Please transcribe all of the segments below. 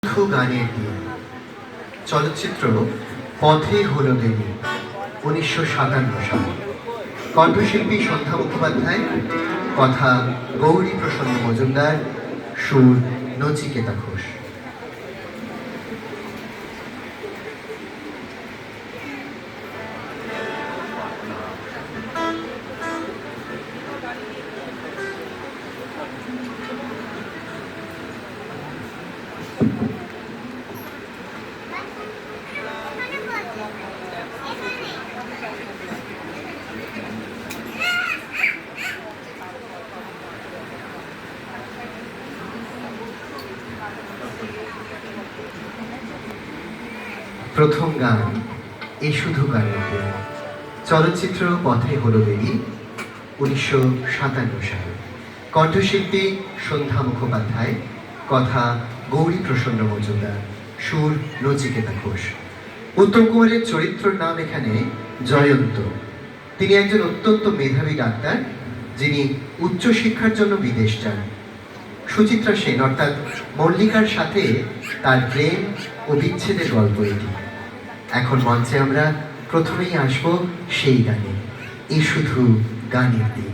শুধু গানের দিন চলচ্চিত্র পথে হলো দেবী 1957 সাল। কণ্ঠশিল্পী সন্ধ্যা মুখোপাধ্যায়, কথা গৌরী প্রসন্ন মজুমদার, সুর নচিকেতা ঘোষ। প্রথম গান এ শুধু গানের দিন, চলচ্চিত্র পথে হলো দেবী 1957 সাল। কণ্ঠশিল্পী সন্ধ্যা মুখোপাধ্যায়, কথা গৌরী প্রসন্ন মজুমদার, সুর নচিকেতা ঘোষ। উত্তম কুমারের চরিত্রের নাম এখানে জয়ন্ত। তিনি একজন অত্যন্ত মেধাবী ডাক্তার, যিনি উচ্চশিক্ষার জন্য বিদেশ যান। সুচিত্রা সেন অর্থাৎ মল্লিকার সাথে তার প্রেম ও বিচ্ছেদের গল্প এটি। এখন মঞ্চে আমরা প্রথমেই আসব সেই গানে, এ শুধু গানের দিন।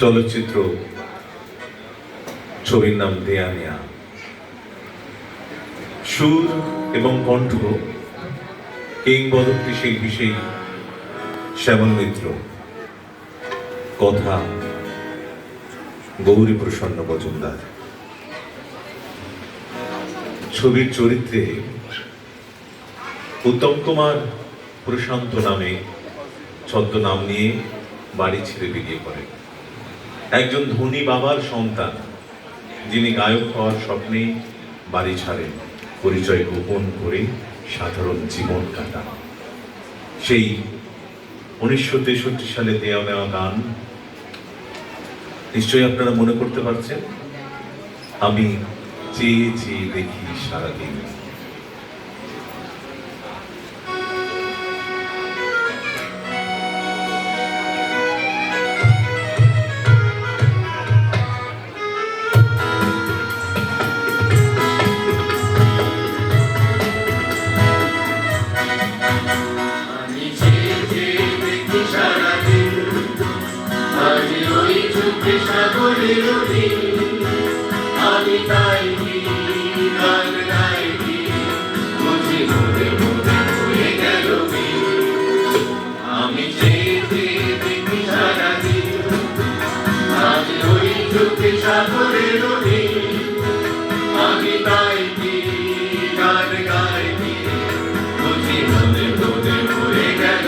চলচ্চিত্র, ছবির নাম দেয়া নেয়া। সুর এবং কণ্ঠ কিংবদন্তি শিল্পী সেই শ্যামল মিত্র, কথা গৌরী প্রসন্ন মজুমদার। ছবির চরিত্রে উত্তম কুমার প্রশান্ত নামে ছদ্মনাম নিয়ে বাড়ি ছেড়ে বেরিয়ে পড়েন। একজন ধনী বাবার সন্তান, যিনি গায়ক হওয়ার স্বপ্নে বাড়ি ছাড়েন, পরিচয় গোপন করে সাধারণ জীবন কাটান। সেই 1963 সালে দেয়া নেওয়া গান নিশ্চয়ই আপনারা মনে করতে পারছেন, আমি চেয়ে চেয়ে দেখি সারাদিন। আমি তাই গান গাইবি, বুঝি মনে মনে হয়ে গেল আমি চেয়ে দেখি সারাদিন, আজ ওই চোখে সাগরের আমি তাই গান গাইবি, বুঝি মনে মনে হয়ে গেল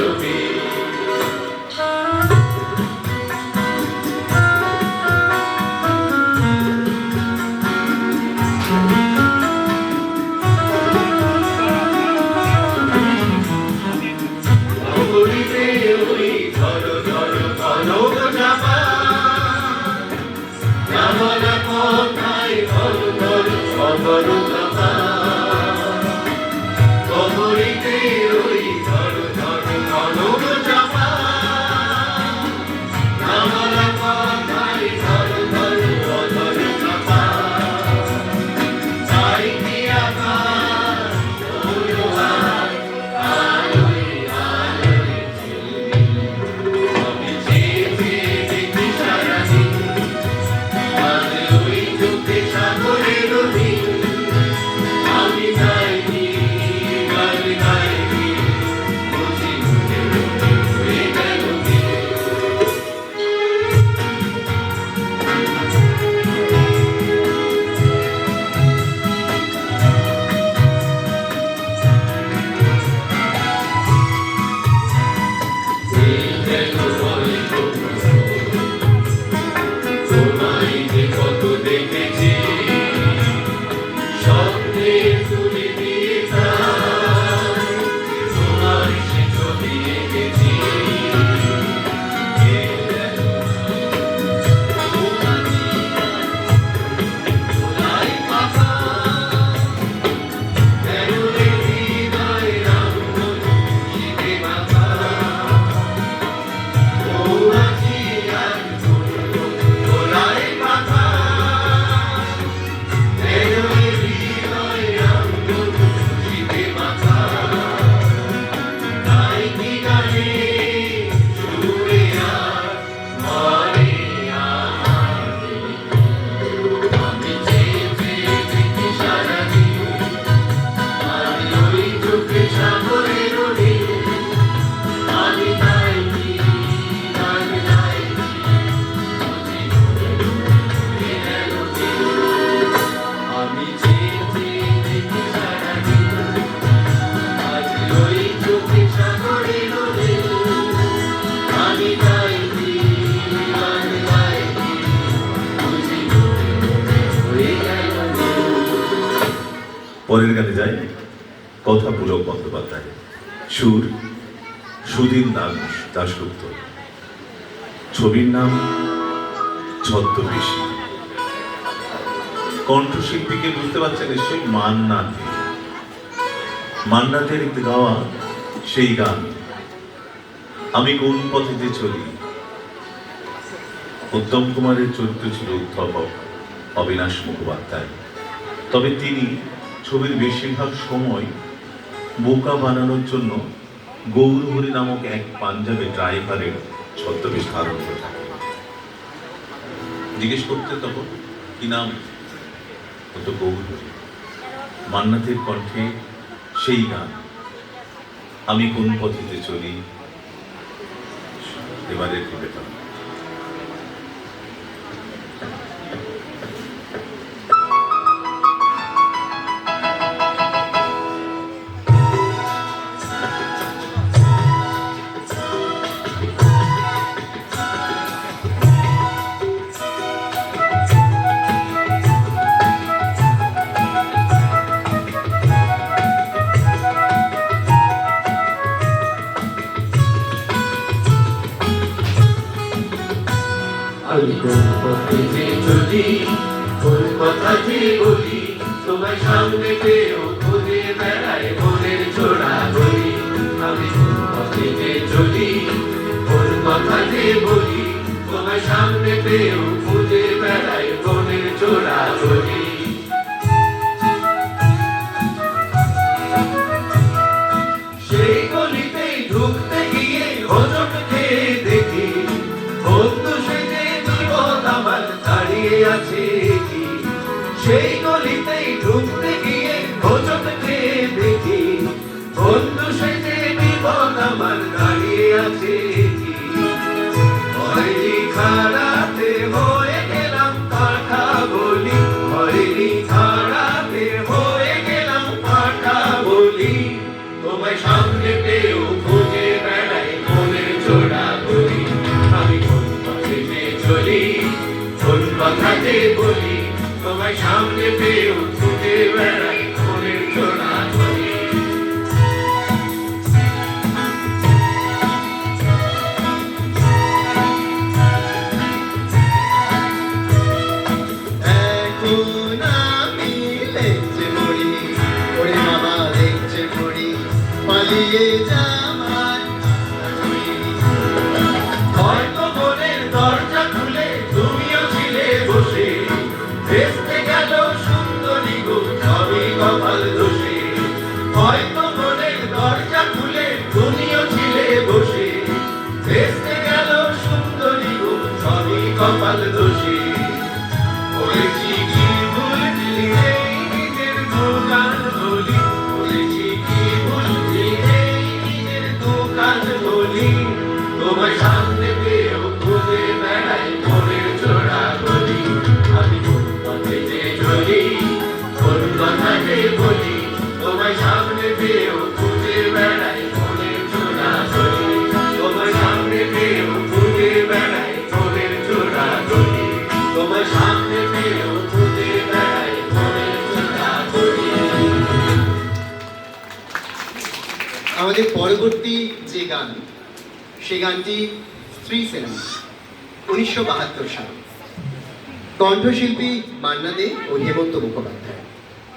পরের গানে যাই, কথা পুলক বন্দ্যোপাধ্যায়, সুর সুধীর নাম দাশগুপ্ত, ছবির নাম ছদ্মবেশী। কণ্ঠশিল্পীকে বুঝতে পারছেন নিশ্চয়ই, মান্নাদের গাওয়া সেই গান আমি কোন পথেতে চলি। উত্তম কুমারের চরিত্র ছিল উদ্ভাবক অবিনাশ মুখোপাধ্যায়, তবে তিনি ছবির বেশিরভাগ সময় বোকা বানানোর জন্য গৌরহরি নামক এক পাঞ্জাবি ড্রাইভারের ছদ্মবেশ ধারণ করে থাকেন। জিজ্ঞেস করতে তখন কি নাম, তো গৌর। মান্নাতের কণ্ঠে সেই গান, আমি কোন পথেতে চলি। এবারের নিবেদন। আমি কোন পথে যে চলি, কোন কথা যে বলি, তোমায় সামনে পেয়েও খুঁজে বেড়াই মনের জোড়া বলি। আমি কোন পথে যে চলি, কোন কথা যে বলি, তোমায় সামনে পেয়েও খুঁজে বেড়াই মনের জোড়া বলি। সেই গলিতেই ঢুকতে গিয়ে হোঁচট খেয়ে দেখি, বন্ধু সেজে বিপদ আমার দাঁড়িয়ে আছে কি। সেই গলিতেই ঢুকতে গিয়ে হোঁচট খেয়ে দেখি, বন্ধু সেজে বিপদ আমার দাঁড়িয়ে আছে কি। হয়নি খারাপে হয়ে গেলাম পাঠা বলি, হয়নি খারাপে হয়ে গেলাম পাঠা বলি। তোমায় সামনে পেয়েও খুঁজে বেড়াই মনের জোড়া বলি। আমি কোন পথে যে চলি, কোন কথাতে বলি, তোমায় সামনে পেয়েও খুঁজে বেড়াই মনের জোড়া বলি। এখন আমি লেগছে মরি, ওরে বাবা লেগছে মরি, পালিয়ে যাবার রাস্তা ধরি। হয়তো মনের দরজা খুলে তুমিও ছিলে বসে, ভেস্তে গেল সুন্দরী গো সবই কপাল দোষে। হয়তো মনের দরজা খুলে তুমিও ছিলে বসে, ভেস্তে গেল সুন্দরী গো সবই কপাল দোষে। বলেছি কি ভুললি এই নিজের দোকান বলি, বলেছি কি ভুললি এই নিজের দোকান বলি। তোমার সামনে পেয়েও খুঁজে বেড়াই মনের জোড়া বলি। আমি কোন পথে যে চলি, কোন কথাতে বলি, তোমার সামনে পেয়েও খুঁজে বেড়াই মনের জোড়া বলি। তোমার সামনে পেয়েও খুঁজে বেড়াই মনের জোড়া বলি। তোমার সামনে পেয়েও খুঁজে বেড়াই মনের জোড়া বলি। আমাদের পরবর্তী যে গান, সেই গানটি স্ত্রী সিনেমা, 1972 সাল। কণ্ঠশিল্পী মান্না দে ও হেমন্ত মুখোপাধ্যায়,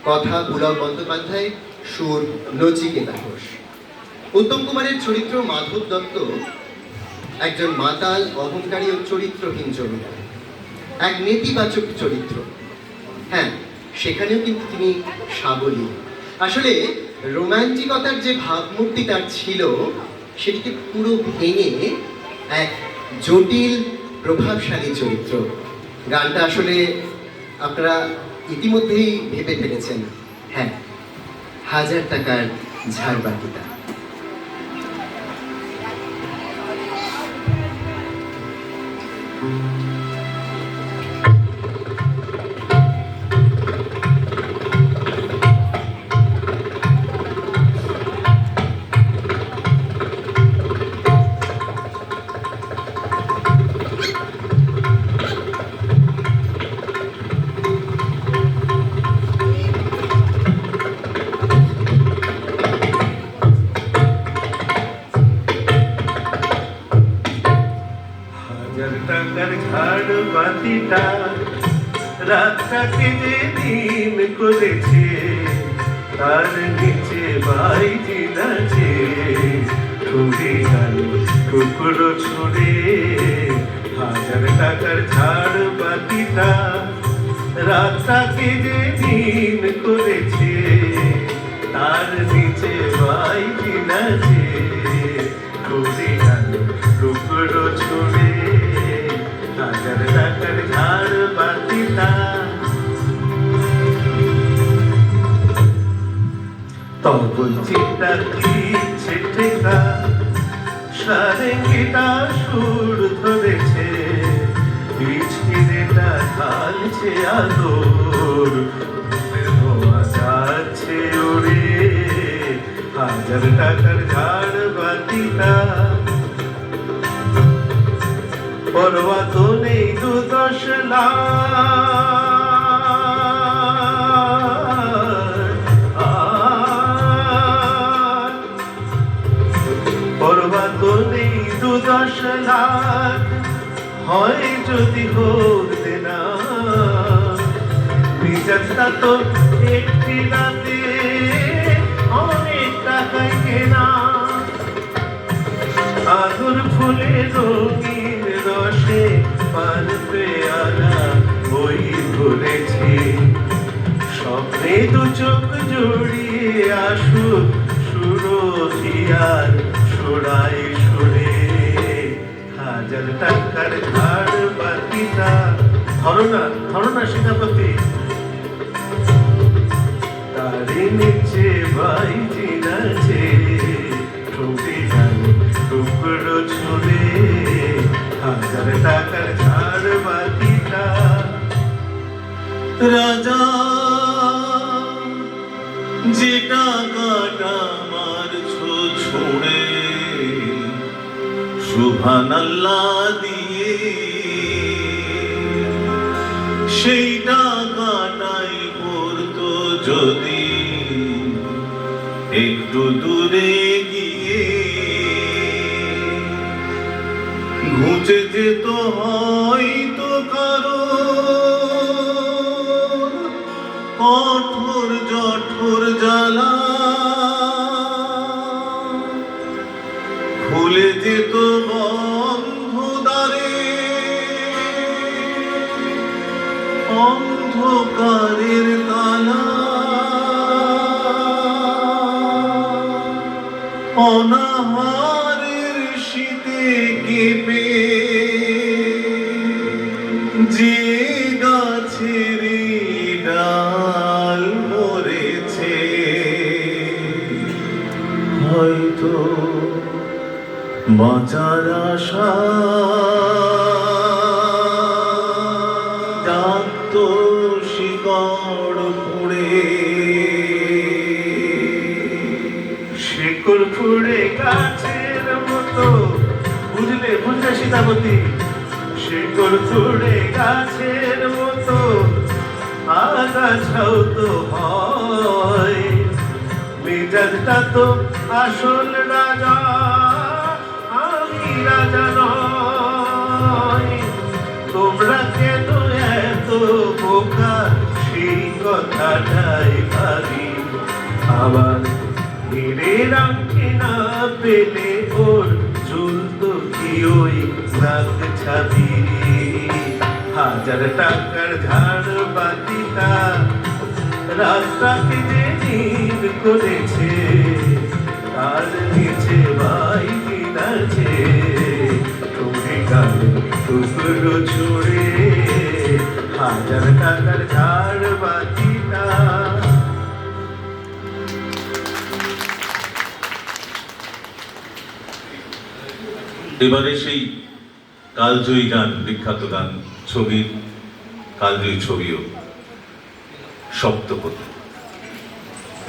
কথা পুলক বন্দ্যোপাধ্যায়, সুর নচিকেতা ঘোষ। উত্তম কুমারের চরিত্র মাধব দত্ত একজন মাতাল, অহংকারী ও চরিত্রহীন জমিদার, এক নেতিবাচক চরিত্র। হ্যাঁ, সেখানেও কিন্তু তিনি সাবলীল। আসলে রোমান্টিকতার যে ভাবমূর্তি তার ছিল, সেটিকে পুরো ভেঙে এক জটিল প্রভাবশালী চরিত্র। গানটা আসলে আপনারা ইতিমধ্যেই ভেবে ফেলেছেন। হ্যাঁ, 1000 টাকার ঝাড়বাতিটা। টাকার ঝাড় বাতিটা রাতটাকে যে দিন করেছে, তার নিচে বাইজি নাচে, ছুড়ে গেল টুকরো ছুড়ে। 1000 টাকার ঝাড় বাতিটা রাতটাকে যে দিন করেছে, তার নিচে বাইজি নাচে, ছুড়ে গেল টুকরো ছুড়ে। 1000 টাকার ঝাড় তব চিন্তা কি ছেটেকা সারেঙ্গিটা সুর ধরেছে বিছকিনেটা ঢালছে আদর ধোয়া যাচ্ছে ওরে হাজার টাকার ঝাড় বাতিটা পরোয়া তো নেই 2-10 লাখ পরোয়া তো নেই 2-10 লাখ হয় যদি হতে না মেজাজটা তো একটি রাতে অনেক টাকায় কেনা আদর ফুলে রঙিন রসে পার পেয়ালা বই ভরেছি স্বপ্নে 2 চোখ জড়িয়ে আসুক সুরধিয়ার সুরায় সুরে হাজার টাকার ধার বাকিটা ধরনা সীতাপতি তারে নিচে বাইজি নাচে ঠোঁটে গান টুকরো ছুঁড়ে হাজার টাকার ঝাড় বাতিটা রাজা যে টাকাটা মারছো ছুঁড়ে সুবহানাল্লাহ দিয়ে সেই টাকাটাই পড়তো যদি একটু দূরে গিয়ে ঘুচে যেত হয়তো কারো কঠোর জঠোর জ্বালা খুলে যেত বন্ধ দ্বারে অন্ধকারের তালা অনাহারের শীতে কেঁপে যে গাছের ডাল মরেছে হয়তো বাঁচার আশা জাগত শিকড় পুড়ে শিকড় পুড়ে গাছের মতো বুঝলে সীতাপতি শিকড় পুড়ে গাছের মতো আগাছাও তো হয় মেজাজটা তো আসল রাজা আমি রাজা নয় তোমরা কেন এত বোকা সেই কথাটাই ভাবি আবার হিরের আংটি না পেলে ওর চলতো কি ওই নাক ছাবি হাজার টাকার ঝাড় বাতিটা রাস্তাকে যে নীল করেছে তার নিচে বাইজি নাচে তুমি গান টুকরো ছুড়ে হাজার টাকার ঝাড় বাতিটা এবারে সেই কালজয়ী গান বিখ্যাত গান ছবির কালজয়ী ছবিও সপ্তপদী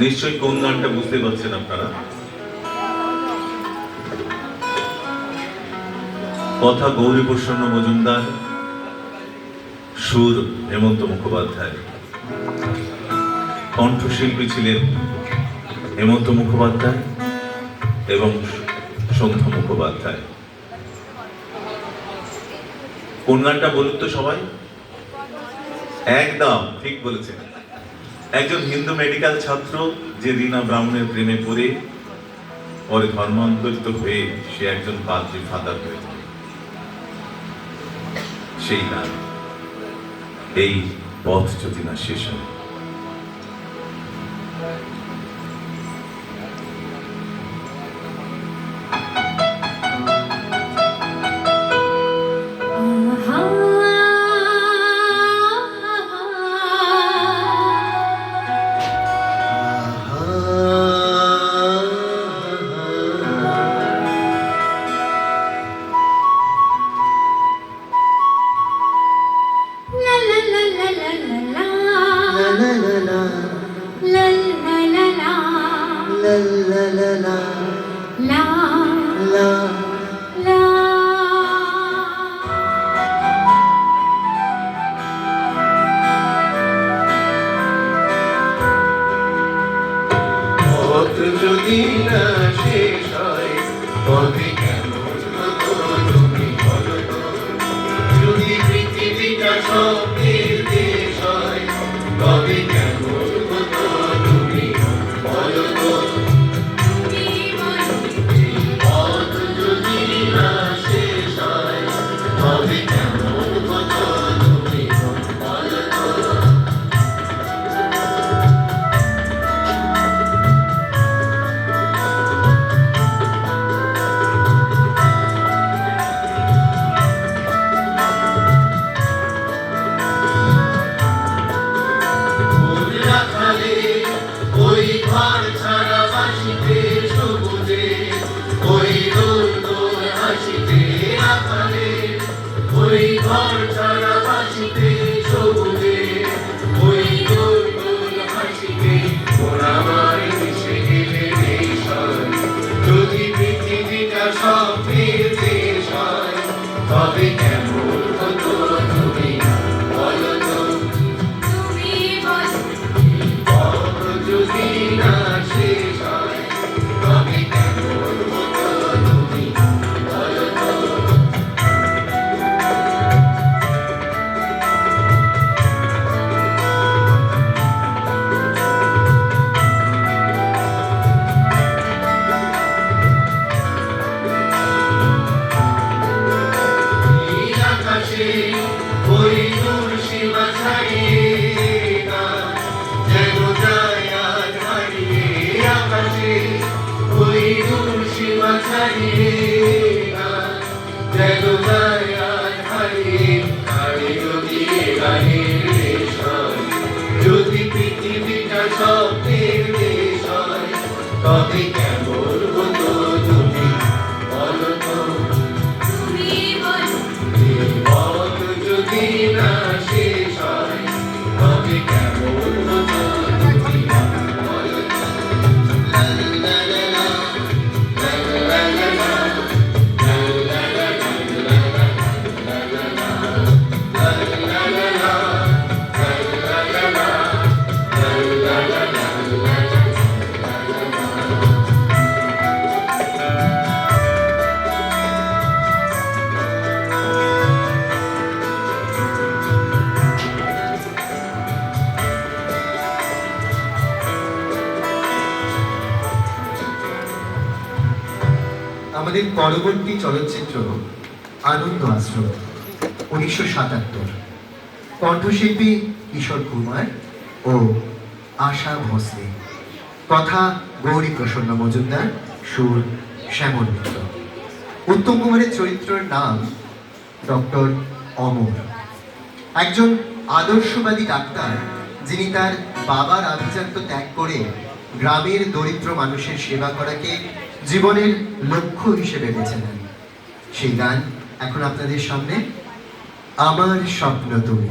নিশ্চয়ই কোন গানটা বুঝতে পারছেন আপনারা কথা গৌরীপ্রসন্ন মজুমদার সুর হেমন্ত মুখোপাধ্যায় কণ্ঠশিল্পী ছিলেন হেমন্ত মুখোপাধ্যায় এবং সন্ধ্যা মুখোপাধ্যায় কোন গানটা বলুন তো সবাই একদম ঠিক বলেছেন একজন হিন্দু মেডিকেল ছাত্র যে রীনা ব্রাহ্মণের প্রেমে পড়ে পরে ধর্মান্তরিত হয়ে সে একজন পাদ্রী ফাদার হয়ে যায় সেই গান এই পথ যদি না শেষ হয় আহা লা লা লা লা লা লা লা পথ যদি না শেষ হয় তবে কেমন হতো তুমি বলো তো? যদি পৃথিবীটা স্বপ্নের দেশ হয় তবে কেমন হতো তুমি বলো তো? পথ যদি না শেষ হয় তবে কেমন হতো তুমি বলো তো? ওই ঘর ছাড়া বাসিতে সবুজে ওই দোল দোল হাসিতে রাখালে ওই ঘর ছাড়া বাসিতে সবুজে ওই দোল দোল হাসিতে ওরা মায় মিশে গেলে দেশ হয় যদি পৃথিবীটা স্বপ্নের দেশ হয় তবে কেমন হতো তুমি বলো তো? তুমি বলো পথ যদি না শেষ হয় তবে কেমন হতো তুমি বলো তো? এই আকাশে ওই দূর সীমা ছাড়িয়ে গান যেন যায় আজ হারিয়ে আকাশে ওই দূর সীমা ছাড়িয়ে গান যেন যায় আজ হারিয়ে হারিয়ে গিয়ে গানের দেশ হয় যদি পৃথিবীটা স্বপ্নের দেশ হয় তবে কেমন হতো তুমি বলো তো? তুমি বলো পথ যদি না শেষ হয় তবে কেমন হতো তুমি বলো তো? লা লা লা লা, লা লা লা লা, লা লা লা লা, লা লা লা লা, লা লা লা লা, লা লা লা লা, লা লা লা লা, লা লা। আমাদের পরবর্তী চলচ্চিত্র আনন্দ আশ্রম 1977, কণ্ঠশিল্পী কিশোর কুমার ও আশা ভোসলে, কথা গৌরী প্রসন্ন মজুমদার, সুর শ্যামল মিত্র। উত্তম কুমারের চরিত্রের নাম ডক্টর অমর, একজন আদর্শবাদী ডাক্তার যিনি তার বাবার আভিজাত্য ত্যাগ করে গ্রামের দরিদ্র মানুষের সেবা করাকে জীবনের লক্ষ্য হিসেবে বেছে নেন। সেই গান এখন আপনাদের সামনে, আমার স্বপ্ন তুমি।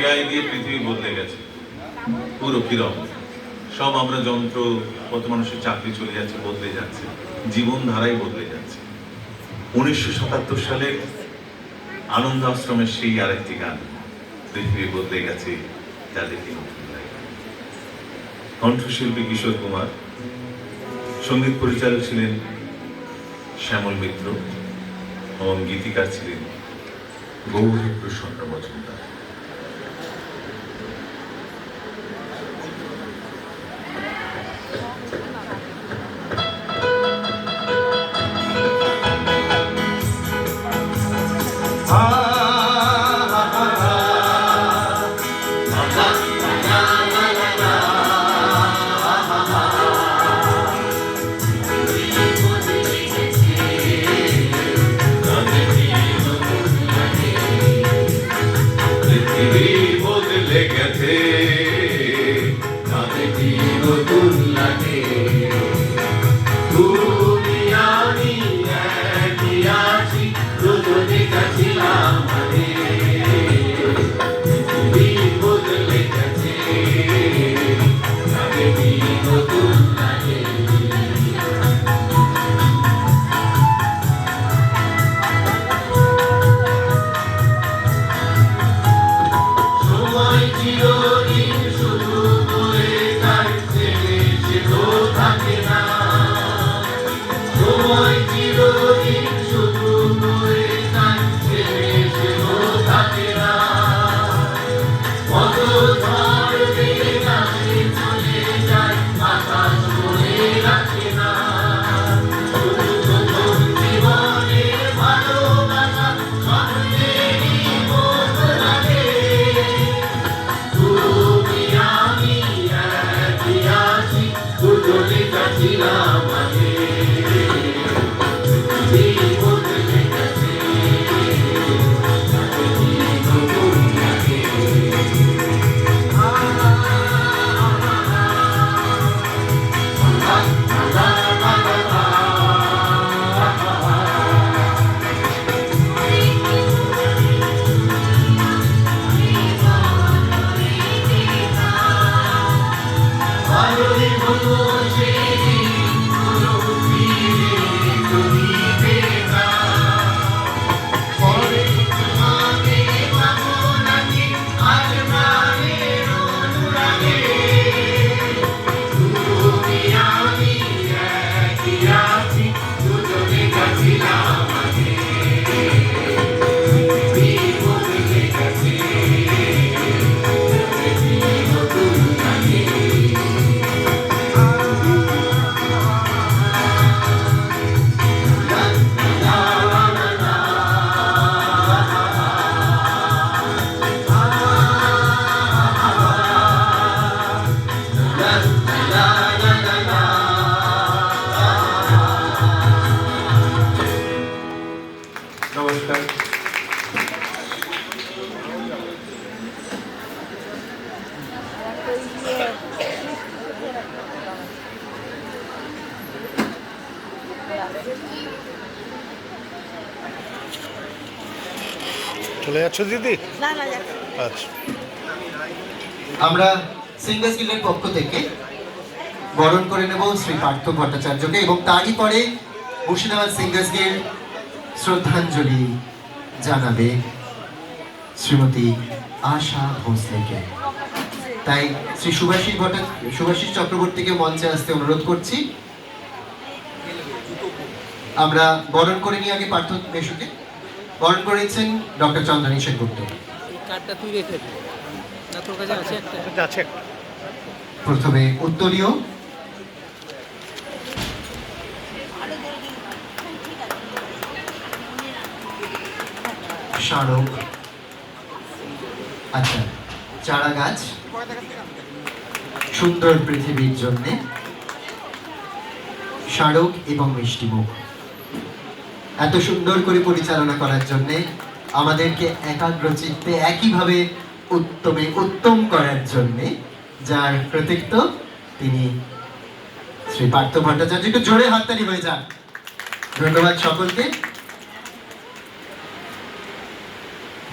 এআই দিয়ে পৃথিবী বদলে গেছে, পুরো কিরম। সব আমরা যন্ত্র, কত মানুষের চাকরি চলে যাচ্ছে, বদলে যাচ্ছে, জীবনধারাই বদলে যাচ্ছে। 1977 সালের আনন্দ আশ্রমের সেই আরেকটি গান, পৃথিবী বদলে গেছে যাদেরকে নতুন লাগে। কণ্ঠশিল্পী কিশোর কুমার, সঙ্গীত পরিচালক ছিলেন শ্যামল মিত্র এবং গীতিকার ছিলেন গৌরী প্রসন্ন মজুমদার। পৃথিবী বদলে গেছে, তাতে কি নতুন লাগে? তুমি আমি একই আছি, দুজনে কাছিলাম মানে। পৃথিবী বদলে গেছে, তাতে কি নতুন লাগে? সময় চিরদিন শুধু বয়ে যায়, ছেড়ে সে তো থাকে না। সময় চিরদিন শুধু বয়ে যায়, ছেড়ে সে তো থাকে না। কত ঝড় বেগ আসে চলে যায়, আকাশ মনে রাখে না। শুধু প্রথম জীবনের ভালোবাসা স্বপ্নেরই মতো লাগে। তুমি আমি একই আছি, দুজনে কাছিলাম আগে। পৃথিবী বদলে গেছে, তাতে কি নতুন লাগে? ভালোই হতো সেদিন, কোনো ফিরে তুমি পেতা। পরে তোমাকে পাবো নাকি আজ প্রাণের অনুরাগে? তুমি আমি একই আছি, দুজনে কাছিলাম আগে। পৃথিবী বদলে গেছে, তাতে কি নতুন লাগে? নমস্কার। চলে যাচ্ছ দিদি? না না যাচ্ছে। আচ্ছা, আমরা সিঙ্গার্স গিল্ডের পক্ষ থেকে বরণ করে নেব শ্রী পার্থ ভট্টাচার্যকে এবং তারই পরে মুর্শিদাবাদ সিঙ্গার্স গিল্ড শ্রদ্ধাঞ্জলি জানাবে শ্রীমতী আশা ভোসলেকে। তাই শ্রী সুভাষিস চক্রবর্তীকে মঞ্চে আসতে অনুরোধ করছি। আমরা বরণ করে নিয়ে আগে পার্থ মেশুকে বরণ করেছেন ডক্টর চন্দ্রানী সেনগুপ্ত। এই কার্ডটা তুই রেখে দে। না তোর কাছে আছে একটা? এটা আছে একটা। প্রথমে উত্তরীয়, স্মারক, আচ্ছা চারা গাছ, সুন্দর পৃথিবীর জন্যে, স্মারক এবং মিষ্টিমুখ। এত সুন্দর করে পরিচালনা করার জন্যে, আমাদেরকে একাগ্রচিত্তে একইভাবে উত্তম করার জন্যে, যার প্রতীক তিনি শ্রী পার্থ ভট্টাচার্য। একটু জোরে হাততালি হয়ে যান। ধন্যবাদ সকলকে,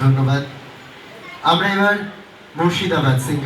ধন্যবাদ। আমরা এবার মুর্শিদাবাদ সিঙ্গার